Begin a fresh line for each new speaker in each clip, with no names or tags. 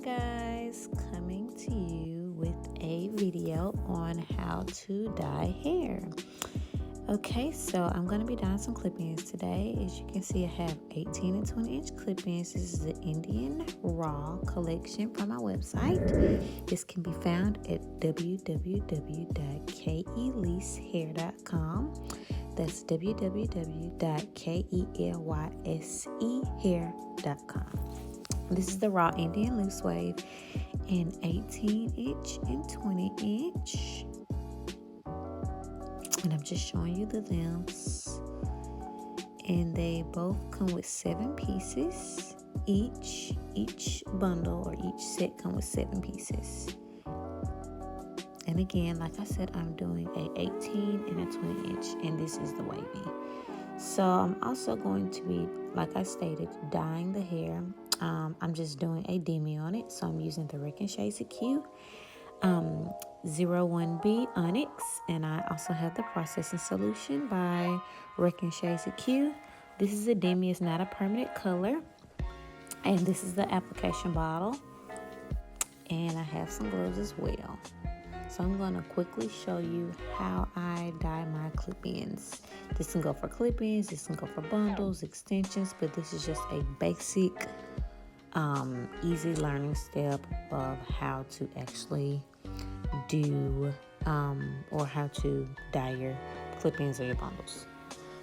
guys, coming to you with a video on how to dye hair. Okay, so I'm going to be dyeing some clip-ins today. As you can see, I have 18 and 20 inch clip-ins. This is the Indian Raw collection from my website. This can be found at www.kelysehair.com. That's www.kelysehair.com. This is the Raw Indian Loose Wave in 18 inch and 20 inch. And I'm just showing you the lengths. And they both come with 7 pieces. Each bundle or each set come with 7 pieces. And again, like I said, I'm doing a 18 and a 20 inch, and this is the wavy. So I'm also going to be, like I stated, dyeing the hair. I'm just doing a demi on it, so I'm using the Ricochet Q 01B Onyx, and I also have the processing solution by Ricochet Q. This is a demi, it's not a permanent color, and this is the application bottle, and I have some gloves as well. So I'm going to quickly show you how I dye my clip-ins. This can go for clip-ins, this can go for bundles, extensions, but this is just a basic, easy learning step of how to actually do, or how to dye your clip-ins or your bundles.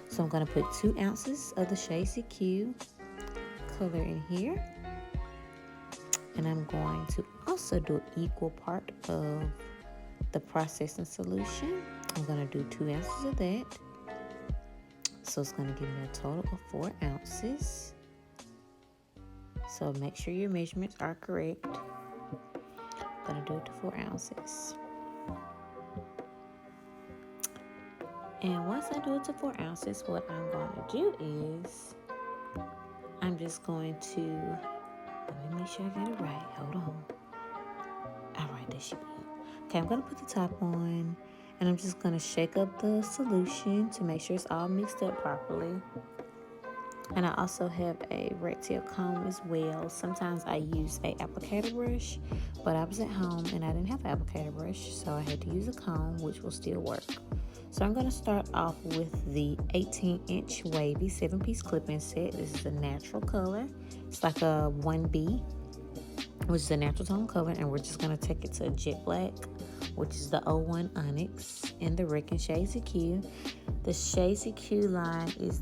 So I'm going to put 2 ounces of the Shea CQ color in here. And I'm going to also do an equal part of the processing solution. I'm going to do 2 ounces of that. So it's going to give me a total of 4 ounces. So make sure your measurements are correct. I'm going to do it to 4 ounces. And once I do it to 4 ounces, what I'm going to do is I'm just going to, let me make sure I get it right. Hold on. All right, that should be it. Okay, I'm going to put the top on, and I'm just going to shake up the solution to make sure it's all mixed up properly. And I also have a red tail comb as well. Sometimes I use a applicator brush, but I was at home and I didn't have an applicator brush, so I had to use a comb, which will still work. So I'm going to start off with the 18 inch wavy 7-piece clip-in set. This is a natural color. It's like a 1B, which is a natural tone color, and we're just going to take it to jet black, which is the 01 Onyx, and the Ricochet Q. The Shea Q line is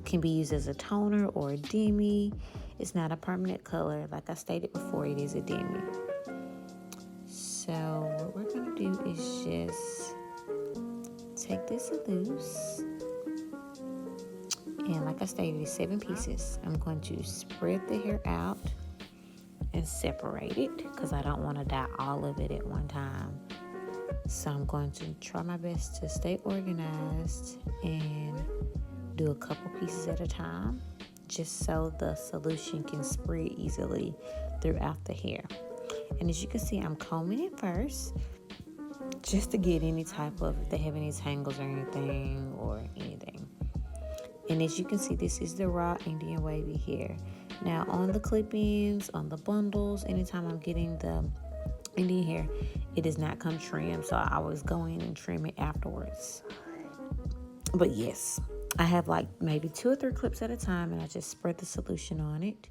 can be used as a toner or a demi. It's not a permanent color. Like I stated before, it is a demi. So what we're going to do is just take this loose. And like I stated, it's 7 pieces. I'm going to spread the hair out and separate it because I don't want to dye all of it at one time. So I'm going to try my best to stay organized and do a couple pieces at a time, just so the solution can spread easily throughout the hair. And as you can see, I'm combing it first just to get any type of, if they have any tangles or anything. And as you can see, this is the Raw Indian Wavy hair. Now on the clip-ins, on the bundles, anytime I'm getting the Indian hair, it does not come trimmed, so I always go in and trim it afterwards. But yes, I have like maybe 2 or 3 clips at a time, and I just spread the solution on it.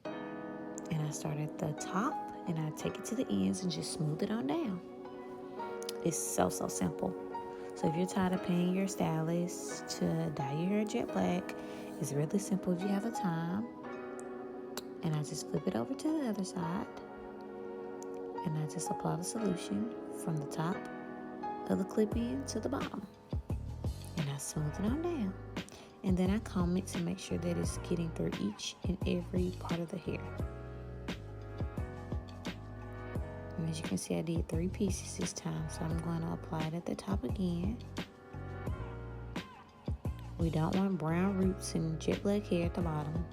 And I start at the top, and I take it to the ends and just smooth it on down. It's so simple. So if you're tired of paying your stylist to dye your hair jet black, it's really simple if you have the time. And I just flip it over to the other side, and I just apply the solution from the top of the clip-in to the bottom. And I smooth it on down. And then I comb it to make sure that it's getting through each and every part of the hair. And as you can see, I did 3 pieces this time, so I'm going to apply it at the top again. We don't want brown roots and jet black hair at the bottom.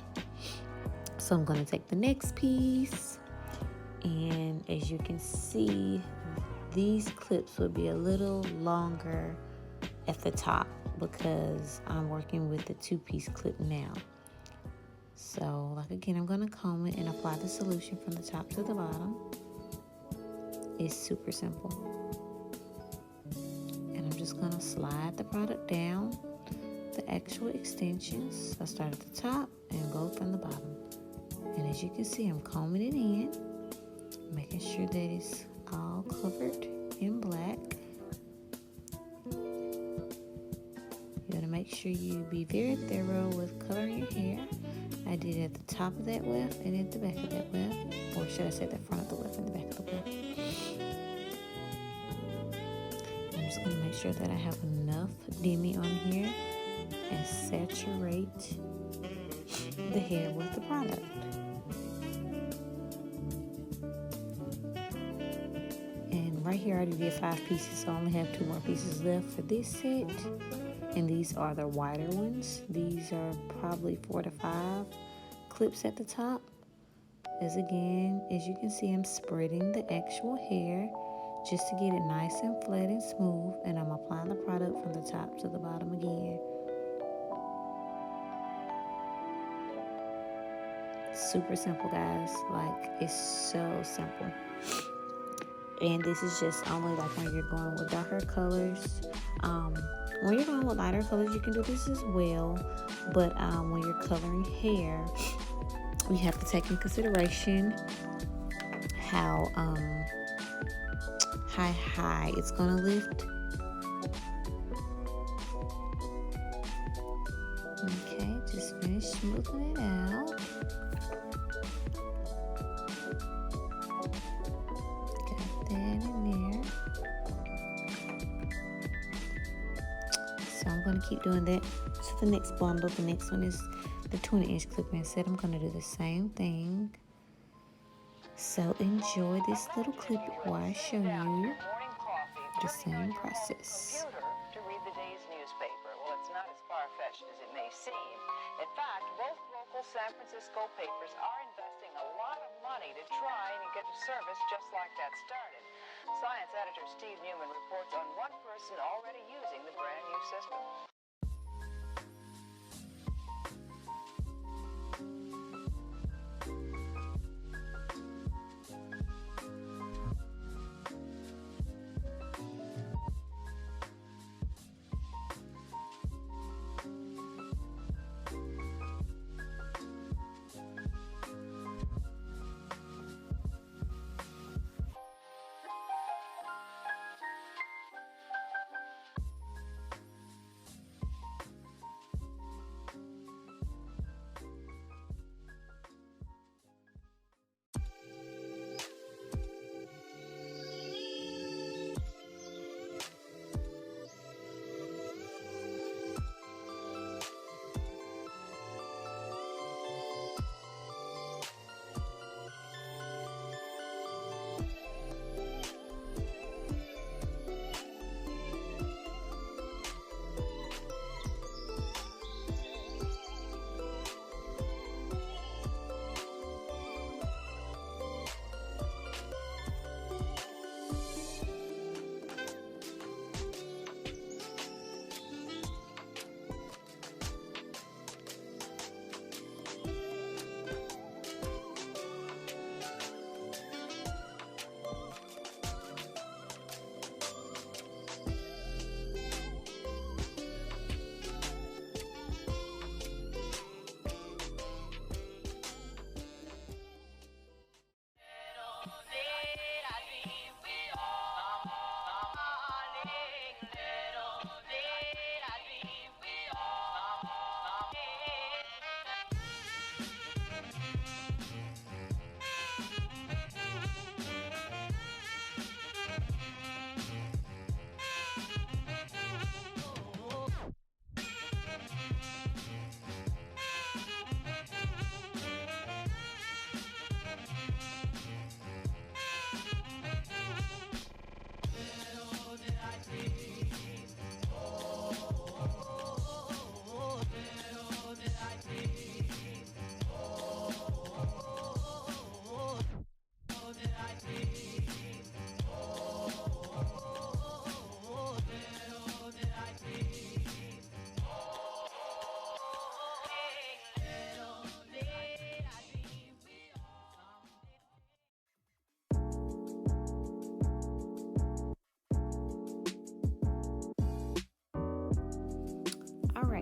So I'm going to take the next piece, and as you can see, these clips will be a little longer at the top because I'm working with the 2-piece clip now. So, like again, I'm going to comb it and apply the solution from the top to the bottom. It's super simple. And I'm just going to slide the product down the actual extensions. I start at the top and go from the bottom. And as you can see, I'm combing it in, making sure that it's all covered in black. You want to make sure you be very thorough with coloring your hair. I did it at the top of that weft and at the back of that weft, or should I say the front of the weft and the back of the weft. I'm just going to make sure that I have enough demi on here and saturate the hair with the product. And right here I already did 5 pieces, so I only have 2 more pieces left for this set. And these are the wider ones. These are probably 4 to 5 clips at the top. As you can see, I'm spreading the actual hair just to get it nice and flat and smooth. And I'm applying the product from the top to the bottom again. Super simple, guys. Like, it's so simple. And this is just only like when you're going with darker colors. When you're going with lighter colors, you can do this as well. But when you're coloring hair, you have to take in consideration how high it's gonna lift. Okay, just finish smoothing it out. Got that in there. So I'm gonna keep doing that to the next bundle. The next one is the 20-inch clip-in set. I'm gonna do the same thing. So enjoy this little clip while I show you the same process.
To read the day's newspaper. Well, it's not as far-fetched as it may seem. In fact, both local San Francisco papers are investing a lot of money to try and get a service just like that started. Science editor Steve Newman reports on one person already using the brand new system.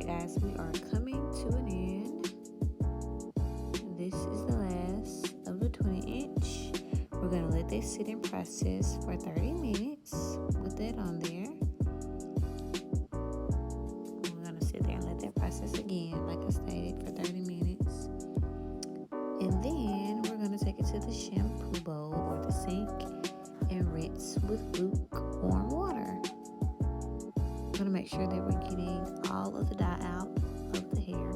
guys, we are coming to an end. This is the last of the 20-inch. We're going to let this sit in process for 30 minutes. Put that on there. We're going to sit there and let that process again, like I stated, for 30 minutes. And then we're going to take it to the shampoo bowl or the sink and rinse with lukewarm water. I'm going to make sure that we're getting all of the dye out of the hair.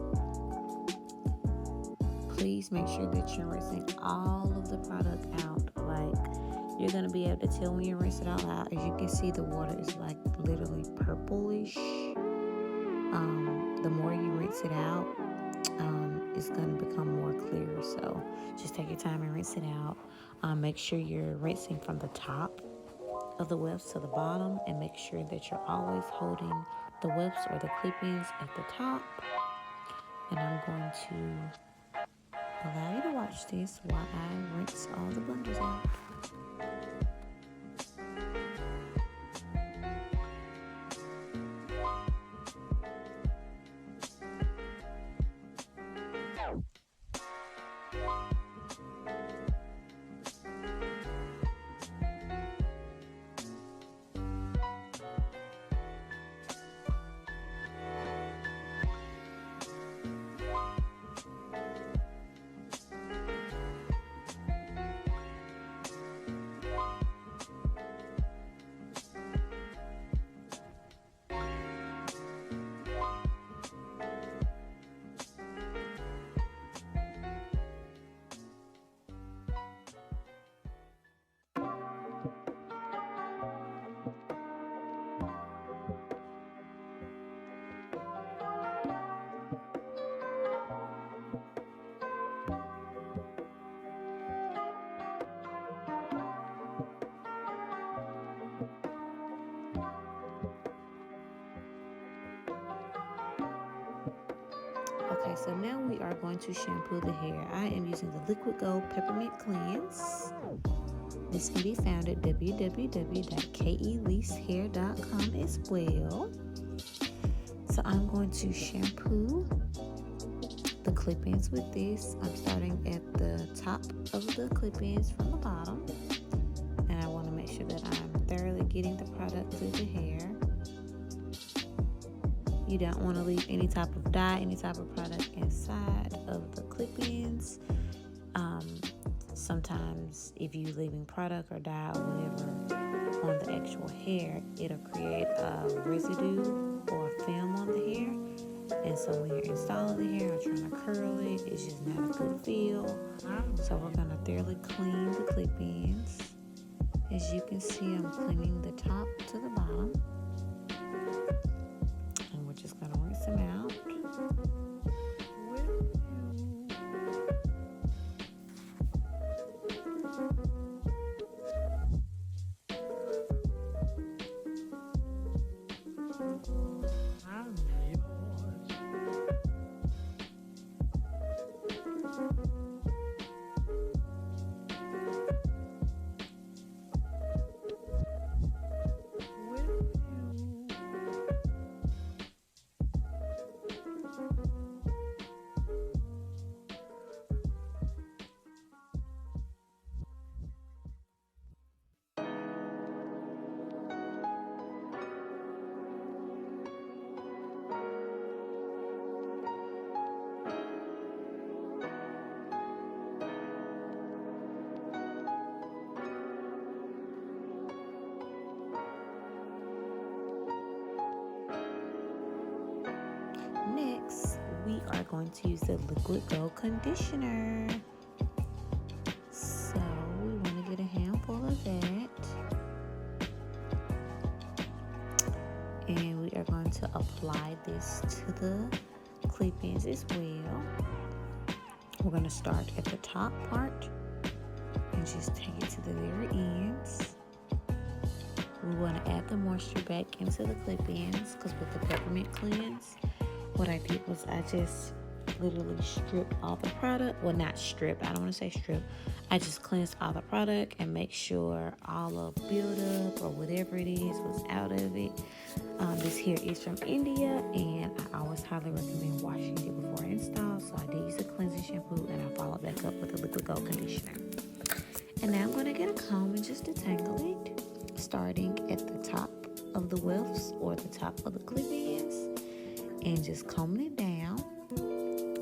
Please make sure that you're rinsing all of the product out. Like, you're going to be able to tell when you rinse it all out. As you can see, the water is like literally purplish. The more you rinse it out, it's going to become more clear. So just take your time and rinse it out. Make sure you're rinsing from the top of the wefts to the bottom, and make sure that you're always holding the wefts or the clip-ins at the top. And I'm going to allow you to watch this while I rinse all the blenders out. Okay, so now we are going to shampoo the hair. I am using the Liquid Gold Peppermint Cleanse. This can be found at www.keleasehair.com as well. So I'm going to shampoo the clip-ins with this. I'm starting at the top of the clip-ins from the bottom. And I want to make sure that I'm thoroughly getting the product through the hair. You don't want to leave any type of dye, any type of product inside of the clip-ins. Sometimes if you're leaving product or dye or whatever on the actual hair, it'll create a residue or a film on the hair. And so when you're installing the hair or trying to curl it, it's just not a good feel. So we're going to thoroughly clean the clip-ins. As you can see, I'm cleaning the top to the bottom. Just gonna rinse them out. Next, we are going to use the Liquid Gold Conditioner. So we want to get a handful of that. And we are going to apply this to the clip-ins as well. We're going to start at the top part and just take it to the very ends. We want to add the moisture back into the clip-ins because with the peppermint cleanse, what I did was I just literally stripped all the product. Well, not stripped. I don't want to say stripped. I just cleansed all the product and make sure all the buildup or whatever it is was out of it. This hair is from India, and I always highly recommend washing it before install. So I did use a cleansing shampoo, and I followed back up with a liquid gold conditioner. And now I'm going to get a comb and just detangle it, starting at the top of the wefts or the top of the clip ends, and just combing it down.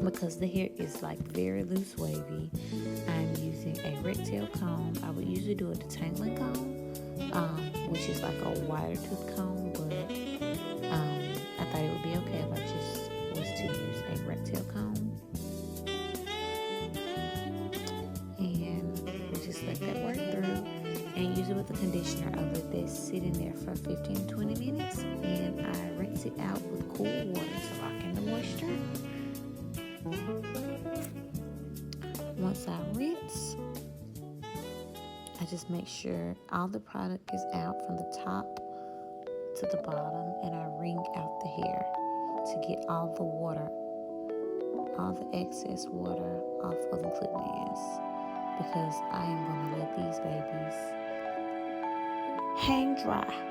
Because the hair is like very loose wavy, I'm using a red tail comb. I would usually do a detangling comb, which is like a wider tooth comb, but I thought it would be okay if I just was to use a red tail comb. And we'll just let that work through and use it with the conditioner. I let that sit in there for 15 to 20 minutes, and I rinse it out with cool water to lock in the moisture. Once I rinse, I just make sure all the product is out from the top to the bottom, and I wring out the hair to get all the water, all the excess water off of the clip ends, because I am going to let these babies hang dry.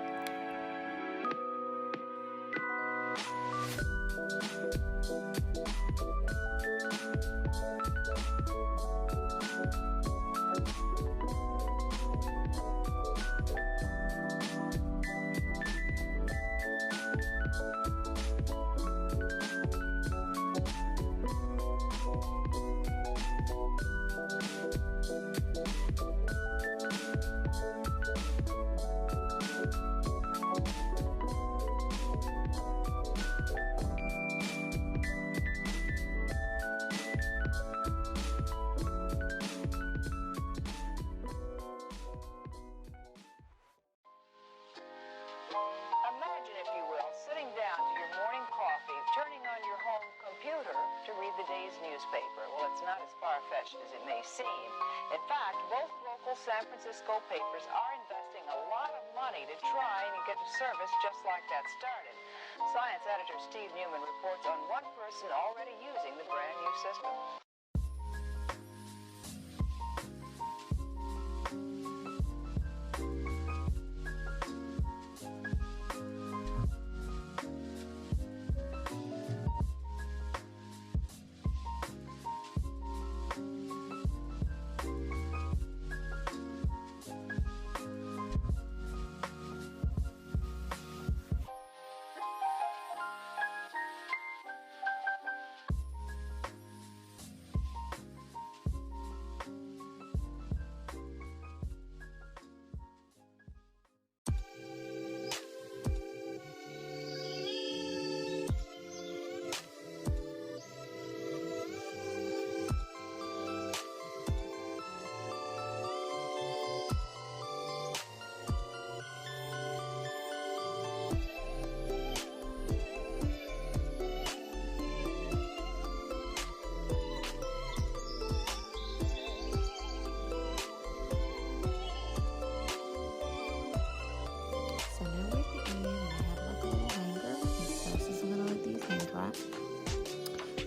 Imagine, if you will, sitting down to your morning coffee, turning on your home computer to read the day's newspaper. Well, it's not as far-fetched as it may seem. In fact, both local San Francisco papers are investing a lot of money to try and get a service just like that started. Science editor Steve Newman reports on one person already using the brand new system.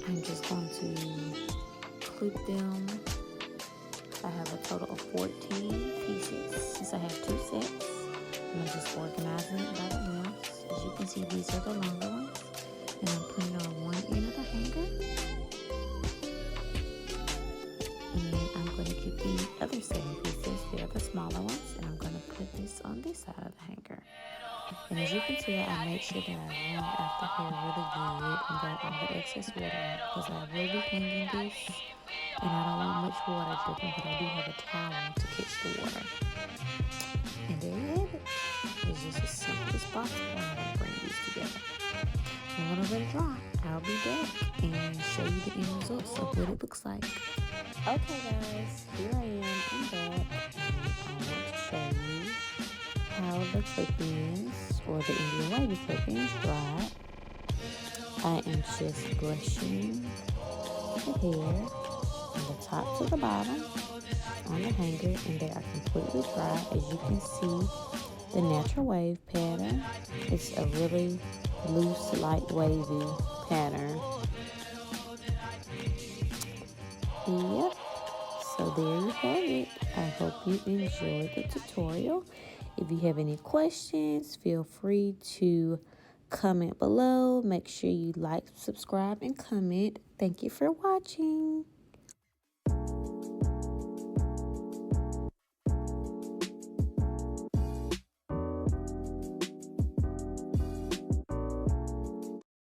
I'm just going to clip them. I have a total of 14 pieces since I have 2 sets. I'm just organizing it by the lengths. As you can see, these are the longer ones. And I'm putting on one end of the hanger. And I'm going to keep the other 7 pieces. They're the smaller ones. And I'm going to put this on this side of the hanger. And as you can see, I make sure that I wring out the hair really good and got all the excess water out, because I will be hanging this and I don't want much water dripping, but I do have a towel to catch the water. And there you have it. It's just as simple as possible. I'm going to bring these together. I'm going to let it dry. I'll be back and show you the end results of what it looks like. Okay guys, here I am. I'm back. I want to show you how the clip-ins or the Indian wavy clip-ins dry. I am just brushing the hair from the top to the bottom on the hanger, and they are completely dry. As you can see, the natural wave pattern is a really loose, light, wavy pattern. Yep. So there you have it. I hope you enjoyed the tutorial. If you have any questions, feel free to comment below. Make sure you like, subscribe, and comment. Thank you for watching.